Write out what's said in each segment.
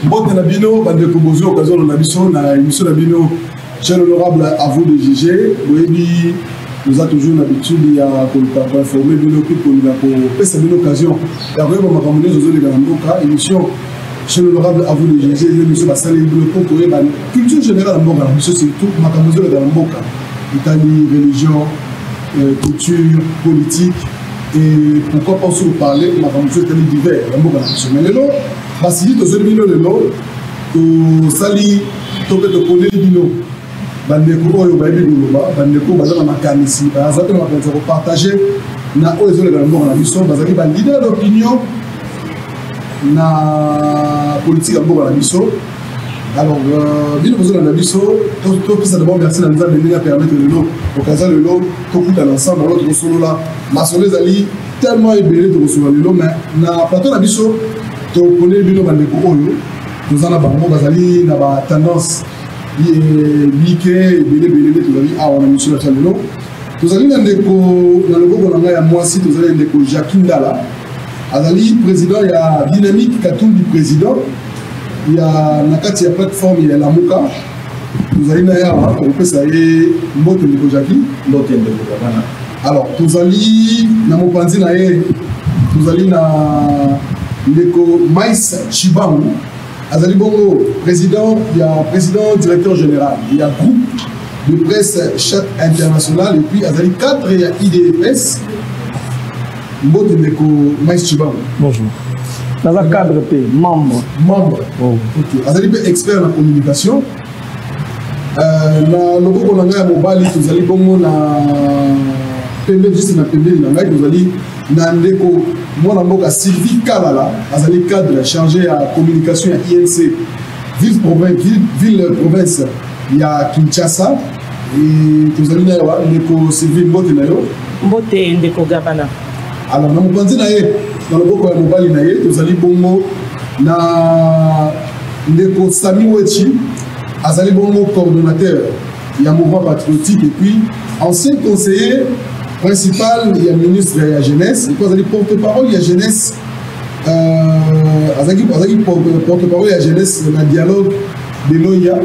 Mbote Nabino, Bande Kobozo, occasion de l'émission Nabino, cher honorable, à vous de juger. Oui, nous avons toujours l'habitude de informer Bino pour une occasion. D'ailleurs, on m'a ramené aux autres émission. Cher honorable, à vous de juger. L'émission va s'aller pour culture générale en Mboka. Monsieur, c'est tout. Ma camouflage dans Mboka. Italie, religion, culture, politique. Et pourquoi pas aussi vous parler de ma camouflage divers. Mais le lot, si vous avez dit le lot, vous sali, vous connaissez le bino. Bandeko oyo bayebi koloba bandeko baza na makanisi baza pe makanisi ko partager na oyo ezole na mbongo na biso bazali ba leader d'opinion na politique ya mbongo na biso. Alors bino besoin na biso to ça d'abord merci na nzambe ndenge permettre le lot occasion le lot to kuta l'ensemble l'autre solo là masolo ezali tellement ébélé de recevoir le lot mais na plateau na biso to connaît bino bandeko oyo nous en avons bazali na ba tendance Biké, Bélé, tout à l'heure, monsieur Lachaleno. Tout à l'heure, dans le groupe de la Moissi, tout à l'heure, Jacques Ndala. Azali, président, il y a Dynamique Katoum du président. Il y a Nakati, il y a plateforme, il y a la Mouka. Tout à l'heure, on peut saluer Mbote Ndeko Jackie. Mbote Ndeko Jackie. Alors, tout à l'heure, dans mon panzi, tout à l'heure, Ndeko Maïs Chibangu. Azali Bongo, président, il y a président, directeur général, il y a groupe de presse Chat International, et puis Azali cadre, il y a IDFS, Mbote Ndeko Maïs Chibangu. Bonjour. Dans un cadre, membre. Membre. Oh. Ok. Azali expert en communication. Na logo kolanga mobile, Azali Bongo na PMB, juste na PMB, na Azali na Ndeko. Moi, je suis Sylvie Kalala, azali cadre chargé à communication à INC, ville province, il y a Kinshasa, et tout ça, il y a Sylvie Mbote Nayo. Mbote Ndeko Gabana. Alors, dans le bandit, dans le boko mobile, tout ça, bongo, na Ndeko Sami Wechi, azali bongo coordonnateur, il y a mouvement patriotique, et puis ancien conseiller principal, il y a le ministre de la jeunesse, et puis il y a porte-parole, il y a jeunesse, porte-parole, il y a jeunesse, dans le dialogue de l'OIA,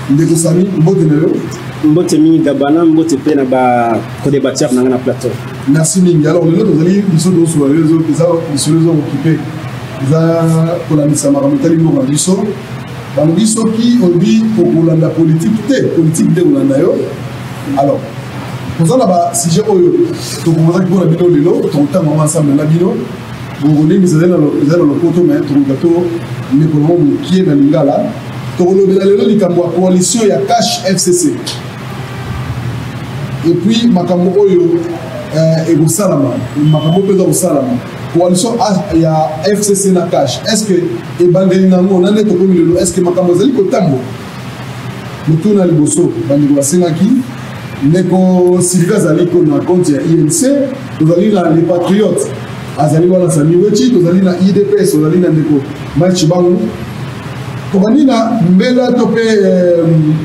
de Kosami, Mbote Nayo. Mbote Mingi Gabana, Mbote Pena, co-débatteur dans la plateau. Merci Mingi. Alors, les autres, ils sont sur les réseaux, ils sont occupés. Ils ont pour la mise à Maramitali, nous avons dit ça. Dans le biso qui, on dit, pour la politique de Hollanda. Alors, pour ça, si j'ai eu, tu comprends que pour la bino lelo, tu entends maman ensemble la bino, vous voulez mis dans le poteau, mais tu gâteau, mais pour le moment qui est dans l'ingala, tu vois le lelo la coalition il y a Cash FCC. Et puis makambo oyo et au salama, makambo peut au salama. Coalition il y a FCC na Cash. Est-ce que et bandeli nango on a net comme lelo, est-ce que makambo zali ko tambo? Mutu na liboso bandi wa senaki. Neko Sylvia Zaliko na compte ya INC, nous allons les patriotes, Azali wana Sami Wechi, nous allons na IDPS, nous allons na Neko Maïs Chibangu. Tobani na mbela tope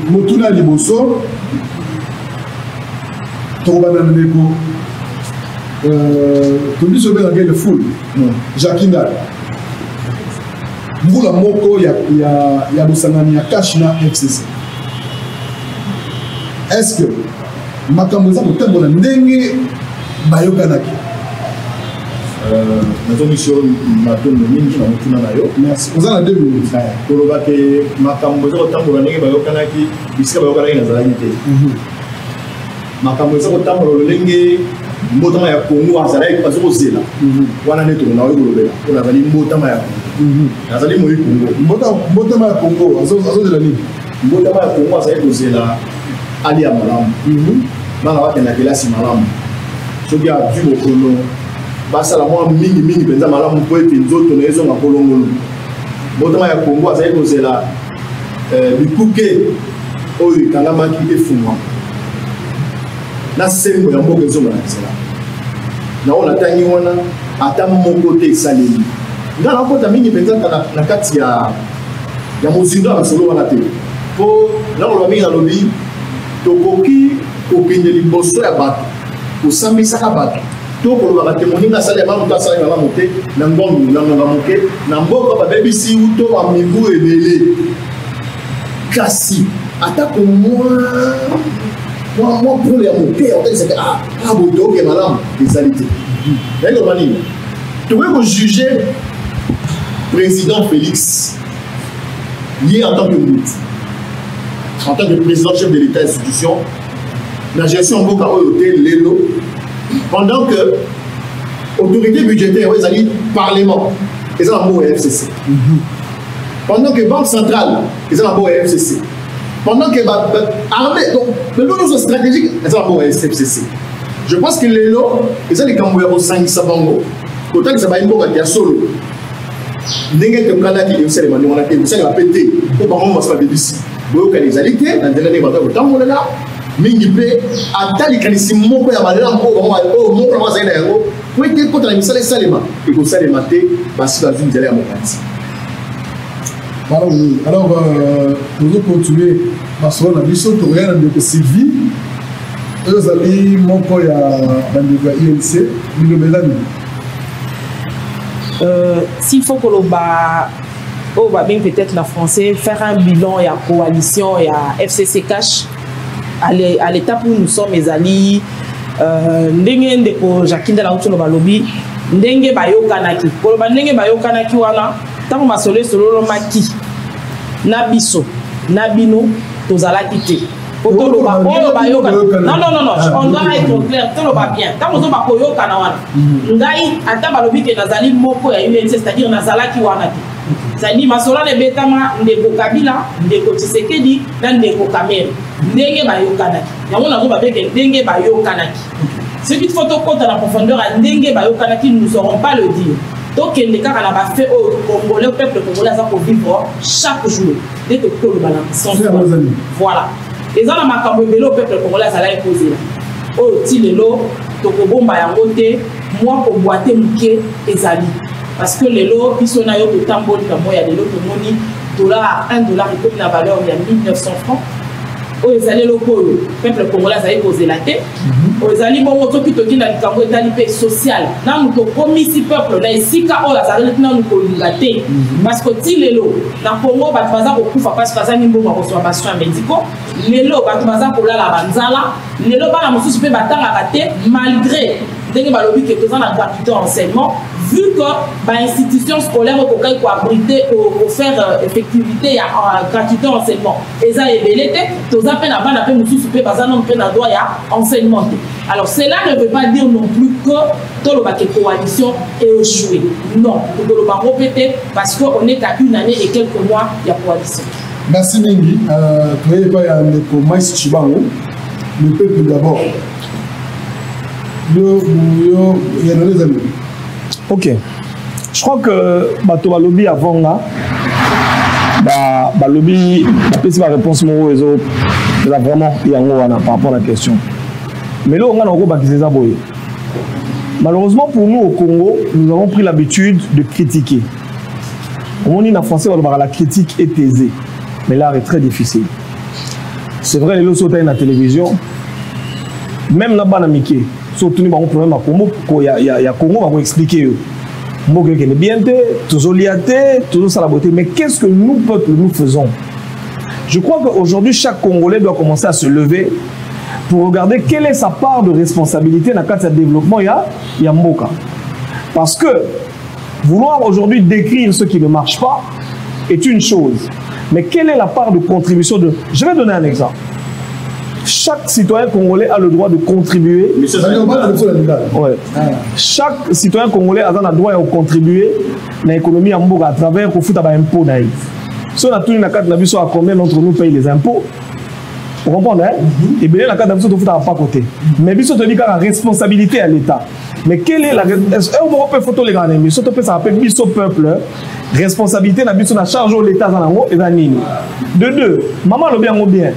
Motuna Liboso, Tobana na Neko, Tobi sobe na gueule foule, Jacques Ndala. Mbula moko ya Bosangani ya Cash na FCC. Est-ce que makambo za mutembo na ndenge bayokanaki nazo mission matondo mingi na mutuna nayo merci oza na 2 minutes koloba ke makambo za kotambola ndenge bayokanaki bisika bayokanaki na zalaki te makambo za kotambola ndenge mbotama ya Kongo azalaki pazo kozela wana neto na oyo kolobela ona zali mbotama ya Kongo azali moyi Kongo mbotama ya Kongo azozela nini mbotama ya Kongo azali kozela ali ya malamu bana wate na kelasi malamu soki a vu bokolo basala mwa mingi penza malamu po ete nzoto na ezo makolongolo mbotama ya Kongo azali kozela bikuke oyo ekangamaki efungwa na sembo ya mboka ezonga na nzela na ona tangi wana ata moko te esaleli nga nakota mingi penza na kati ya mozinga na solo wana te po nakoloba mingi nalobi tokoki kokende liboso ya bato kosambisaka bato to ko ba témoigner na sala ba muta sala na moté na ngombi na moké na mboka ba bebisi uto ba mibu ebele kasi ata ko moi pour les moté on dit c'est bodo ke malam les alités mais le mani tu veux juger président Félix lié en tant que ministre en tant que président chef de l'État institution la gestion mboka hôtel lelo pendant que autorité budgétaire ils allaient parlement ils ont un mot FCC pendant que banque centrale ils ont un mot FCC pendant que armée donc le lot stratégique ils ont un mot FCC je pense que les lots ils ont des cambouis au 5 sabango autant que ça va une mboka qui a solo ndenge que kala qui est aussi les manions on a été ça va péter au moment où ça va ici donc les alités dans des années autant on est là mingi pe atali kanisi moko ya balela moko moko na zaina yango po ete ko tala misala salema et ko salema te basi ba zunzela ya mokanzi. Alors nous allons continuer parce qu'on a vu ça tout rien de Sylvie eux ali moko ya bandeko ya INC ni le s'il faut que l'on va bien peut-être la français faire un bilan il y a coalition il y a FCC cash à l'étape où nous sommes mes alliés ndenge ndeko Jakinda la utulo balobi ndenge bayokanaki koloba ndenge bayokanaki wana tango masolo solo maki na biso na bino tozalaki te otoloba oyo bayokana non on doit être clair toloba bien tango zo bakoyokana wana ngai ata balobi ke nazali moko ya UNC c'est-à-dire nazalaki wana te zali masola ne betama ndeko Kabila ndeko Tshisekedi na ndeko Kamere ndenge bayokanaki yango nazo babeke ndenge bayokanaki ce qu'il faut compter la profondeur à ndenge bayokanaki nous ne saurons pas le dire donc les cas on a fait au Congolais au peuple congolais ça pour vivre chaque jour dès que tout le balance voilà et ça na makambo belo au peuple congolais ça l'a imposé là oh ti lelo tokobomba yango te moi ko boiter muke ezali parce que les lots ils sont là yo to tamboli comme il y a des lots de money dollar $1 comme la valeur il y a 1900 francs aux allez locaux peuple congolais ça a posé la tête aux allez bon auto qui toki na likambo etali social na nous to commis si peuple na isika o la ça na nous ko laté parce que ti lelo na Congo ba baza ko kufa parce que ça ni mbongo ko soa soins médicaux lelo ba baza ko la banzala lelo ba na mususu pe batanga kate malgré ndenge balobi que tous en gratuité enseignement vu que l'institution scolaire peut abriter ou faire effectivité à gratuité enseignement et ça est belé tous à peine avant d'après monsieur super bazar non peine droit à enseignement alors cela ne veut pas dire non plus que tout le paquet coalition est échoué non nous devons pas répéter parce qu'on est à une année et quelques mois il y a coalition. Merci Mingi tu es pas un éco mais Chibango le peuple d'abord il y a des amis. Ok. Je crois que bato balobi avant là, balobi la réponse mon réseau là vraiment yango wana par rapport à la question. Mais là on a encore bakisé ça boye. Malheureusement pour nous au Congo, nous avons pris l'habitude de critiquer. On dit en français la critique est aisée, mais l'art est très difficile. C'est vrai les lots sont à la télévision, même là-bas na Mickey. Surtout nous avons un problème à Congo, il y a Congo va expliquer. Moi qui est bien, toujours liaté, toujours ça la beauté. Mais qu'est-ce que nous peuple nous faisons? Je crois qu'aujourd'hui chaque Congolais doit commencer à se lever pour regarder quelle est sa part de responsabilité dans le cadre de développement il y a Mboka. Parce que vouloir aujourd'hui décrire ce qui ne marche pas est une chose. Mais quelle est la part de contribution de... Je vais donner un exemple. Chaque citoyen congolais a le droit de contribuer. Ouais. Chaque citoyen congolais a le droit de contribuer à l'économie en Mboka à travers le foot à l'impôt. Si on a tout une carte de à combien d'entre nous payent les impôts, vous comprenez? Et bien la carte de foot à pas côté. Mais bien sûr, te dit qu'il y a une responsabilité à l'État. Mais quelle est la responsabilité? On peut photo les gars, mais surtout ça appelle biso peuple. Responsabilité na biso na charge au l'État dans et dans nini. De deux, maman le bien ou bien.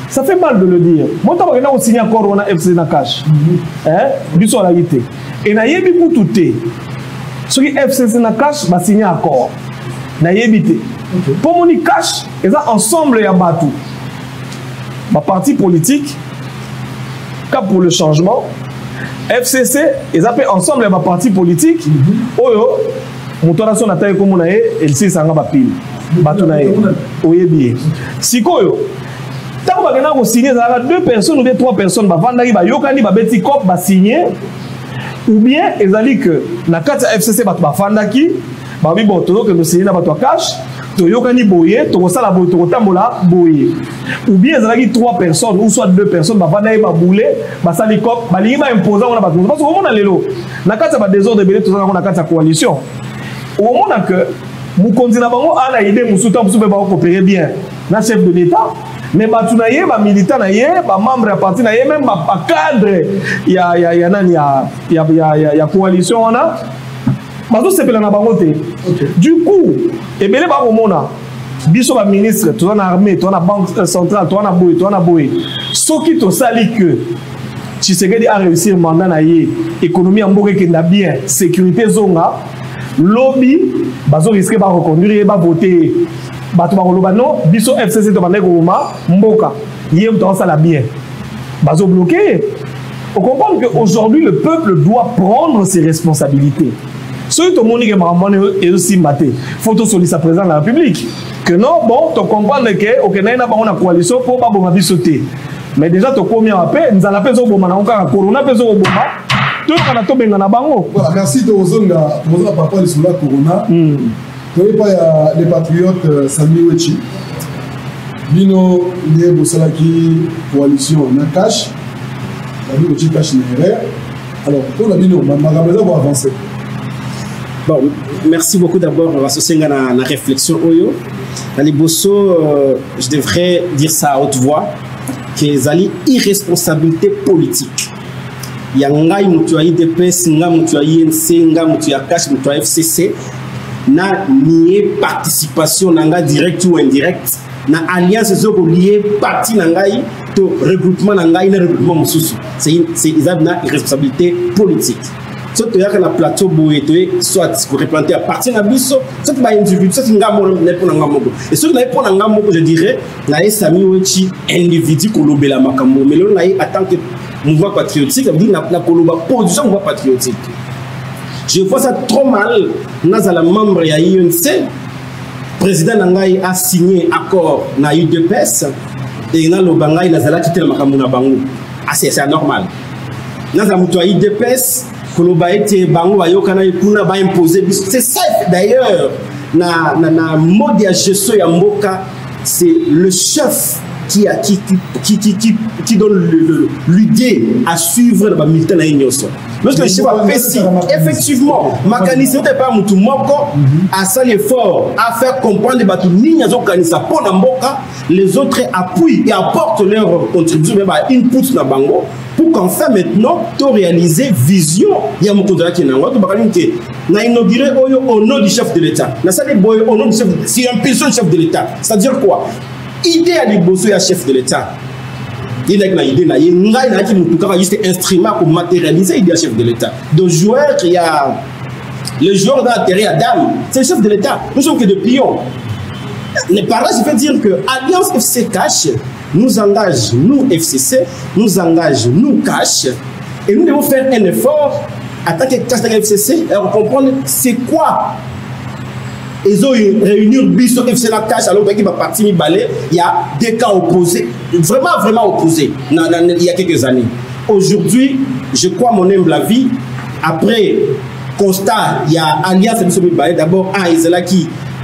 Ça fait mal de le dire. Moi, je vais signer encore on a FC na cash. Biso à la vérité. Et na yebi pour tout est. Ce qui FC na cash va signer encore. Na yebité. Pour mon cash, et ça ensemble ya batou. Ma parti politique, cap pour le changement, FCC, ils appellent ensemble les partis politiques. Oyo, motoration na taille comme on a elle sait ça ngaba pile. Batunae. Oye bien. Sikoyo. Tant que vous signez, deux personnes ou bien trois personnes, bavandaki ba yokani ba beti cop ba signer. Ou bien ils allaient que na carte FCC ba fandaki, ba bi bon que nous signer na ba cash. Toyokani boye, tokosala boye, tokotambola boye. Ou bien ils allaient trois personnes ou soit deux personnes, bavandaki ba boule, ba sali cop, ba lingi ba imposer on a ba. Parce que au monde lelo, na carte ba désordre belé tout ça on a carte coalition. Au monde que nous continuons à la idée nous coopérer bien na chef de l'État mais batunaye ba militant naye ba membre ya parti naye même ba cadre ya coalition on a bazo sepela na bango te. Du coup ebele ba komona biso ba ministre to na armée to na banque centrale to na boye soki to sali que Tshisekedi a réussir mandat naye économie en mboka kenda bien sécurité zonga lobby bazo risquer ba reconduire ba voter bato ba koloba non biso FCC to bandeko ma mboka yem to ça la bien bazo bloquer. On comprend que aujourd'hui le peuple doit prendre ses responsabilités. Ceux to monique maramane et aussi maté photo solisa président de la République que non bon to comprendre que OK na ba on coalition pour ba bon biso té mais déjà to combien après nous allons peso boma na onka corona peso boma. Voilà, merci de Ozonga par rapport à la Corona. Il y a les patriotes Sami Wechi. Bino, il y a Bossalaki, coalition, on a cash. On a cash alors, on a Bino, on va avancer. Bon, merci beaucoup d'abord. On va associer la réflexion. Ali Bosso, je devrais dire ça à haute voix, qu'ils ont irresponsabilité politique. Il y a un mutu ya IDPS, nga mutu ya INC, nga mutu ya cash, mutu ya FCC na nié participation nanga direct ou indirect na alliance zoko lié parti nangai to regroupement nangai na regroupement mususu c'est ils ont une irresponsabilité politique. Surtout il y a un plateau boétoé soit pour replanter à partir na biso soit ba individu soit ngamo ne pour ngamo et ceux qui na pour ngamo je dirais na Sami Wechi individu ko lobela makambo mais là na attend que mouvement patriotique, ça veut dire la position mouvement patriotique. Je vois ça trop mal. Nous avons membre de l'INC, président Nangaï a signé accord na UDPS et na le Bangaï na zala quitté le makamuna bango. Ah c'est normal. Nous avons tout UDPS, Koloba était bango bayo kana ikuna ba imposer. C'est ça d'ailleurs na mode de gestion ya mboka, c'est le chef qui donne l'idée à suivre le militant à l'Ignotion. Lorsque le chef a fait si, effectivement, Makanisi n'était pas Moutou Moko, à ça l'effort, à faire comprendre les bateaux Nignazo Kanisa pour Namboka, les autres appuient et apportent leur contribution, même à input na bango, pour qu'enfin maintenant, tu réaliser vision. Il y a mon contrat qui est n'a inauguré au nom du chef de l'État. N'a ça au nom du chef de l'État. C'est un impulsion du chef de l'État. C'est-à-dire quoi? Idée à l'Ibosso et à chef de l'État. Il a une idée, il y a juste un instrument pour matérialiser l'idée à chef de l'État. Donc, joueur, il y a le joueur d'intérêt à dame, c'est le chef de l'État. Nous sommes que des pions. Mais par là, je veux dire que Alliance FC Cash nous engage, nous FCC, nous engage, nous Cash, et nous devons faire un effort, attaquer Cash de la FCC, et comprendre c'est quoi. Ils ont réuni Bisso FC la Cash alors qu'il va partir mi balai. Il y a des cas opposés, vraiment opposés. Il y a quelques années. Aujourd'hui, je crois mon humble avis. Après constat, il y a Alliance Bisso mi balai. D'abord,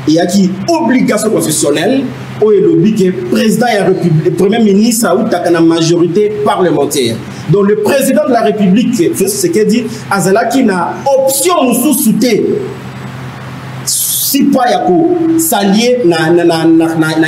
il y a qui obligation constitutionnelle. Où est le but que président et le premier ministre a eu une majorité parlementaire. Donc le président de la République, c'est ce qu'il dit, Azalaki n'a option sous soutien. Si pas yako s'allier na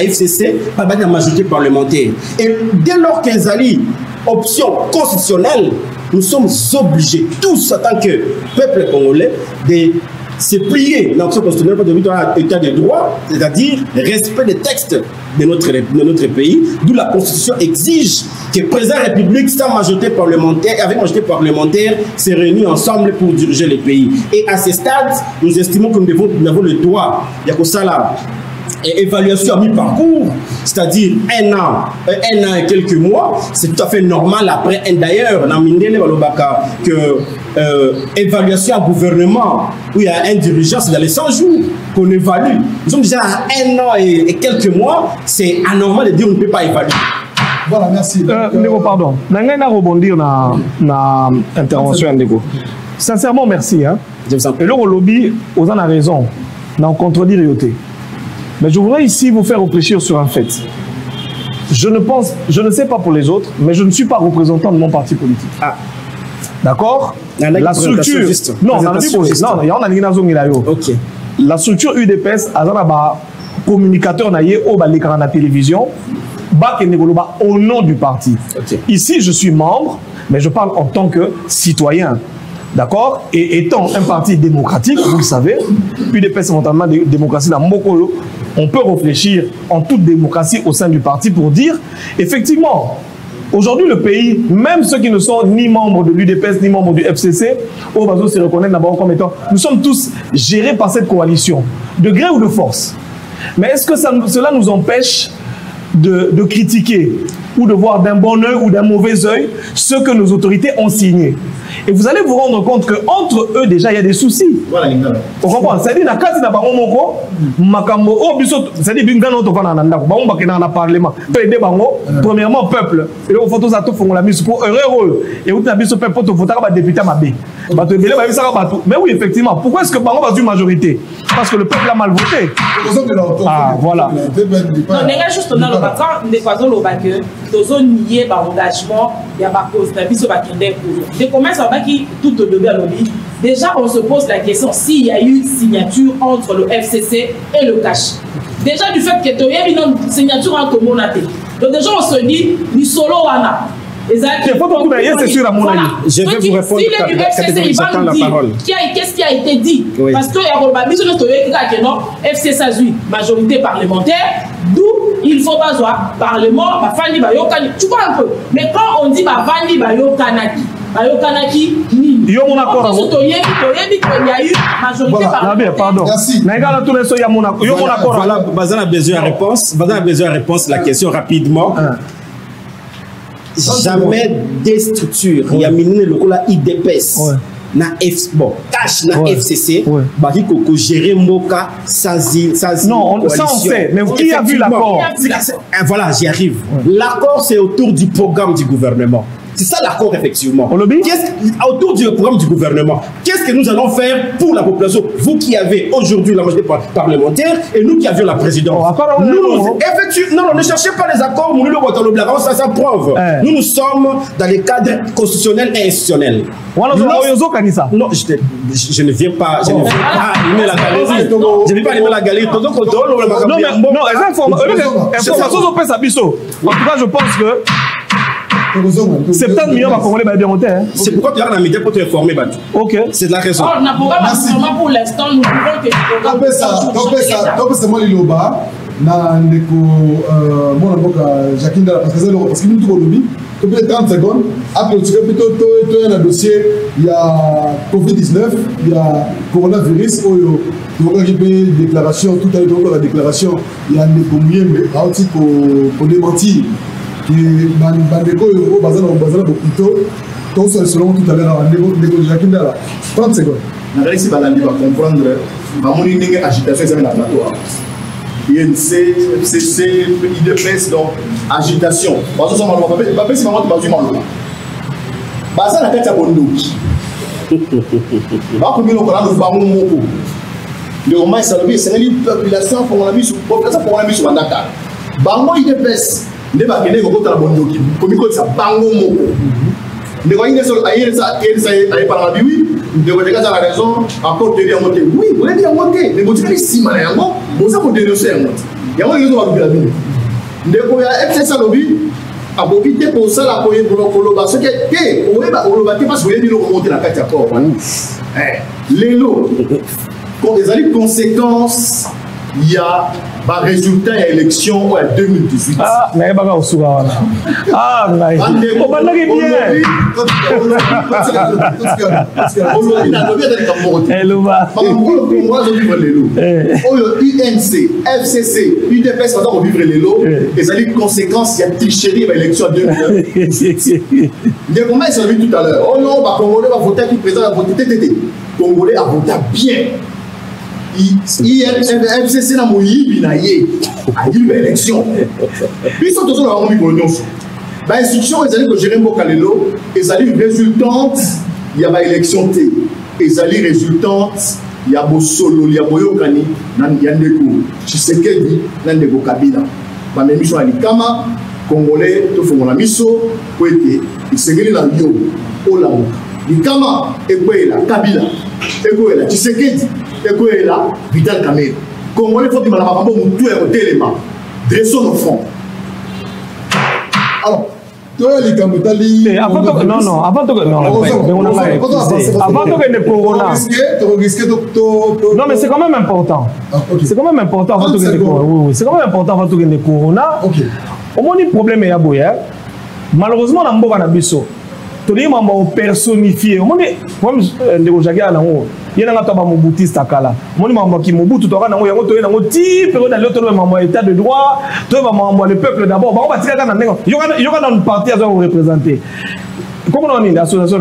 FCC par la majorité parlementaire. Et dès lors qu'ils allient option constitutionnelle, nous sommes obligés tous en tant que peuple congolais de se plier dans l'option constitutionnelle pour devenir un état de droit, c'est-à-dire respect des textes de notre pays, d'où la Constitution exige que le président de la République sans majorité parlementaire et avec majorité parlementaire se réunissent ensemble pour diriger le pays. Et à ce stade, nous estimons que nous avons le droit, il y a que ça là, évaluation à mi-parcours, c'est-à-dire un an et quelques mois, c'est tout à fait normal après. D'ailleurs, dans Mindele Balobaka, que évaluation à gouvernement, où il y a un dirigeant, c'est dans les 100 jours qu'on évalue. Nous sommes déjà à un an et quelques mois, c'est anormal de dire qu'on ne peut pas évaluer. Voilà, merci. Ndeko, pardon. Je vais rebondir dans l'intervention. Sincèrement, merci. Hein. Et le lobby, vous en avez raison. Dans contredire Yoté. Mais je voudrais ici vous faire réfléchir sur un fait. Je ne sais pas pour les autres, mais je ne suis pas représentant de mon parti politique. Ah. D'accord? La structure. Non, la structure UDPS, a communicateur au la télévision, au nom du parti. Okay. Ici, je suis membre, mais je parle en tant que citoyen. D'accord? Et étant un parti démocratique, vous le savez, UDPS fondamentalement de démocratie dans Mokolo, on peut réfléchir en toute démocratie au sein du parti pour dire, effectivement, aujourd'hui le pays, même ceux qui ne sont ni membres de l'UDPS, ni membres du FCC, au Bazo se reconnaît d'abord comme étant, nous sommes tous gérés par cette coalition, de gré ou de force. Mais est-ce que cela nous empêche de critiquer ou de voir d'un bon œil ou d'un mauvais œil ce que nos autorités ont signé? Et vous allez vous rendre compte qu'entre eux, déjà, il y a des soucis. Voilà, vous comprenez? C'est-à-dire, dans le cas de Parlement, premièrement, peuple. Et là, il faut que la mise pour heureux. Et vous avez peuple pour voter député Mabé. Mais oui, effectivement. Pourquoi est-ce que Bango a une majorité? Parce que le peuple a mal voté. Ah, voilà. Non, les gars, juste dans le background, des fois, on va que nous avons nié l'engagement, il y a ma cause, des commerces qui tout au début à lobby. Déjà, on se pose la question s'il y a eu signature entre le FCC et le CACH. Déjà, du fait que tu as eu une signature entre mon athée. Donc, déjà, on se dit, ni solo wana. Je vais vous répondre qu'est-ce qui a été dit. Oui. Parce que FCC a eu majorité parlementaire, d'où il faut pas voir Parlement, tu vois un peu. Mais quand on dit Bafandi Bayokanaki, il y a eu majorité parlementaire. Pardon. Merci. Bazan a besoin de réponse. La question rapidement. Jamais des structures. Il y a miné le IDPS. Na cash na FCC, baki koko gérer Moka sans non, ça on sait, mais qui a vu l'accord? Voilà, j'y arrive. L'accord, c'est autour du programme du gouvernement. C'est ça l'accord, effectivement. Autour du programme du gouvernement, qu'est-ce que nous allons faire pour la population? Vous qui avez aujourd'hui la majorité parlementaire et nous qui avions la présidence. Non, ne cherchez pas les accords, ça c'est preuve. Nous sommes dans les cadres constitutionnels et institutionnels. Non, je ne viens pas animer la galerie. Je ne viens pas animer la galerie. Non, information au Pessabiso. En tout cas, je pense que 70 millions de Congolais bien monter. C'est pourquoi tu as la média pour te informer. Ok. C'est de la raison. On n'a pas pour l'instant, nous voulons que donc c'est moi Liloba na ndeko mon avocat Jacqueline parce que nous tout lobby depuis 30 secondes après tu peux plutôt un dossier il y a Covid-19 il y a coronavirus donc il y a déclaration tout à l'heure la déclaration il y a des combien mais aussi pour démentir bandeko yo bazana beaucoup tout ça selon tout à l'heure ndeko Jacqueline 30 secondes na réussi balandi va comprendre ba moni ndenge agitation ça na plateau INC, FCC, IDPS, donc agitation. Parce que ça m'a fait, pas si maman tu m'as dit mal. Bah ça la tête à Bondoki. Bah comme nous connaissons nous bamou moko. Le roman ça le c'est une population pour la mise population pour la mise sur Dakar. Bango IDPS, ne ba kene ko kota Bondoki. Comme ko ça bango moko. Ne ko ine so ayer ça ayer par la oui. De votre cas, la raison, encore de dire monter. Oui, vous l'avez dit à monter. Mais vous dites que si mal, vous avez dénoncé à monter. Il y a un réseau à la ville. De quoi FCC lobby a profité pour ça la coyer pour le bas. Ce qui est, on va parce que vous avez dit qu'on monte la carte à corps. Les lots, quand les conséquences il y a un résultat de l'élection en 2018. Ah, mais il y a un soir. Ah, mais il y a UNC, FCC, UDPS, on va vivre les lots, et ça a des conséquences, il y a tricherie à l'élection en 2018. Il y a comment ils sont venus tout à l'heure. Oh non, Congolais va voter qui présente à voter TTT. Congolais a voté bien. FCC na moyibi na ye a dit l'élection. Puis sont tous dans la réunion. Ba institution ezali ko gérer mboka lelo, ezali résultante il y a ba élection té. Ezali résultante il y a bo solo, il y a boyokani na yandeko. Tshisekedi na ndeko Kabila. Ba mission ali kama Congolais to fongola miso ko ete isengeli na yo olamu. Likama ekwela Kabila. Ekwela Tshisekedi. Et là, Vital Kamel. Congolais, il faut que nous tout est au téléma. Dressons nos fronts. Alors, toi, les Kamotali. Avant que. Non, non, avant que. Non, avant que ne corona. Non, mais c'est quand même important. C'est quand même important avant que ne corona. C'est quand même important avant que ne corona. Ok. Au moins, le problème est à Boya. Malheureusement, dans Mboka Nabiso. Tout le monde personnifié. Au moins, comme Ndeko Jagé à l'ango. Il y a un Mobutu Stakala. Mon maman qui Mobutu, tu auras un type, état de droit, tu vas le peuple d'abord. Il y aura dans une partie à vous représenter. Comment on est l'association?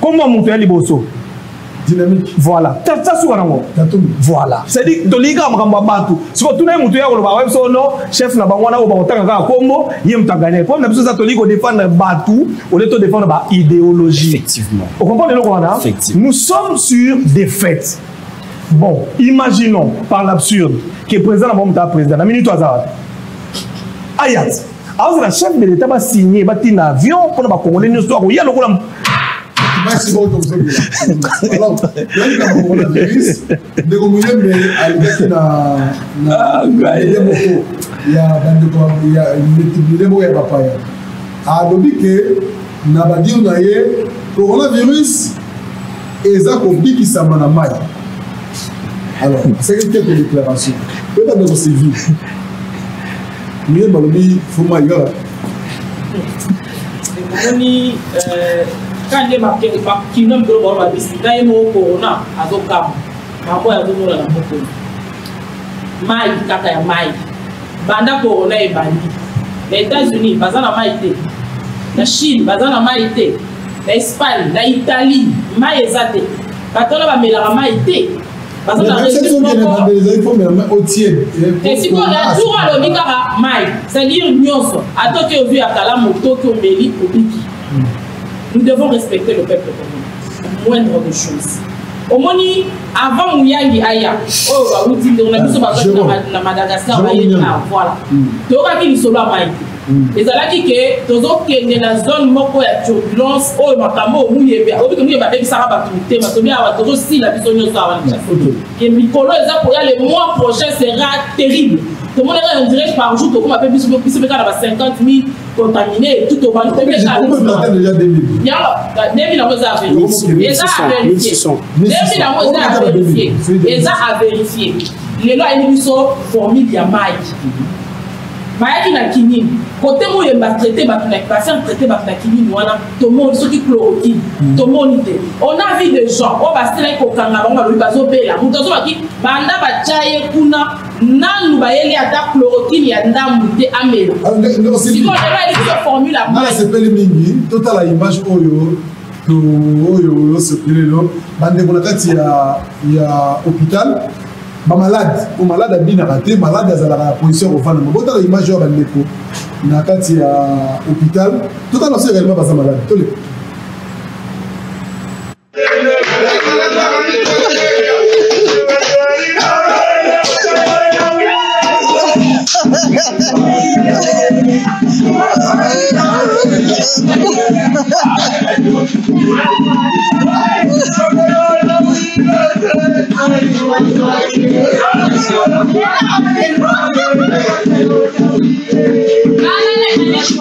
Comment monter à Liboso? Dynamique. Voilà. Voilà. C'est-à-dire que tu as un si tu as un chef n'a pas un combo, il y a un gagné. Pour nous défendre Batou, au lieu de défendre l'idéologie. Effectivement. Vous comprenez le Rwanda? Nous sommes sur des faits. Bon, imaginons par l'absurde que le président n'a pas président. La minute hasard. Ayat. Alors, le chef de l'État va signer un avion pour nous Congolais. Nous sommes il y a le merci beaucoup. Alors, il y a un coronavirus, des communes, mais il y a coronavirus et ça complique qui s'amène à mal. Alors, c'est quelques déclarations. Peut-être que c'est vu. Mais il faut m'ailleurs. Quand il y a qui nomme le business, il y a un corona, à Zokam, à quoi il y a un corona. Maï, kaka maï. Banda corona est banni. Les États-Unis, bazana maïté. La Chine, bazana maïté. L'Espagne, l'Italie, maï ezate. Batola ba mela maïté. Bazana régime moko. Et si on a tout à l'omikara maï, c'est-à-dire nyonso, à toi qui as vu à Kalamo, toi qui as méli au Biki. Nous devons respecter le peuple congolais. Moindre de choses. Au moins, avant Mouyangi Aya, on a dit que na Madagascar, voilà. Donc, il y a solo à Maïti. Et ça a dit que tous autres qui sont dans la zone moko ya turbulence, oh, makamo, mouyebe, oh, que mouyebe avec ça va tout, mais combien va toujours si la vision ça va nous. Et Mikolo, pour les mois prochains sera terrible. Tout le monde est en direct par jour, comme on appelle plus de 50 000 contaminés, tout au bas. Il y a 2000 à vérifier. Et ça à vérifier. 2000 à vérifier. Et ça à vérifier. Les lois sont formule de Maï. Maï qui n'a qu'une. Côté où il va traiter, patient traiter ma kinine, voilà. Tout le monde, ceux qui chloroquine, tout le monde idée. On a vu des gens, on va se faire au Kangaba, on va lui passer au Béla. Nous avons dit, Banda va chayer kuna, nan nous va y aller à ta chloroquine, il y a ndam de amel. Si on a une formule à Maï. C'est pas les mingi, total à image Oyo. Oyo, c'est plus le nom. Bande il y a hôpital. Malade, ou malade a bien raté, malade à la position au fan. Mais quand l'image est bandeko, na kati à hôpital, tout à l'heure c'est réellement pas malade. Tout le.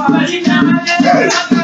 Thank you.